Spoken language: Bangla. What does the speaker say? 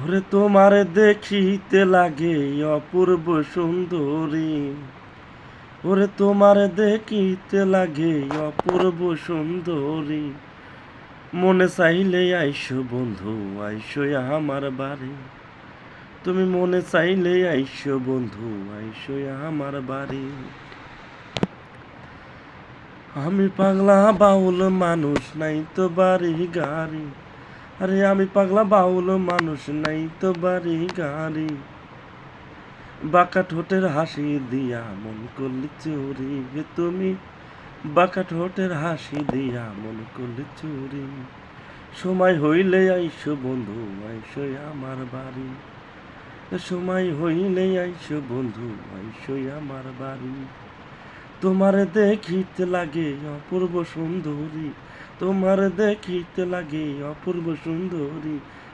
ওরে তোমারে দেখিতে লাগে অপূর্ব সুন্দরী, ওরে তোমারে দেখিতে লাগে অপূর্ব সুন্দরী। মনে চাইলে আইসো বন্ধু, আইসো আমার বাড়ি। তুমি মনে চাইলে আইসো বন্ধু, আইসো আমার বাড়ি। আমি পাগলা বাউল মানুষ, নাই তো বাড়ি গাড়ি। আরে আমি পাগলা বাউল মানুষ, নাই তো বাড়ি গাড়ি। বাঁকা ঠোঁটের হাসি দিয়া মন করলি চুরি, তুমি বাঁকা ঠোঁটের হাসি দিয়া মন করলি চুরি। সময় হইলে আইসো বন্ধু, আইসো আমার বাড়ি। সময় হইলে আইসো বন্ধু, আইসো আমার বাড়ি। তোমার দেখিতে লাগে অপূর্ব সুন্দরী, তোমার দেখিতে লাগে অপূর্ব সুন্দরী।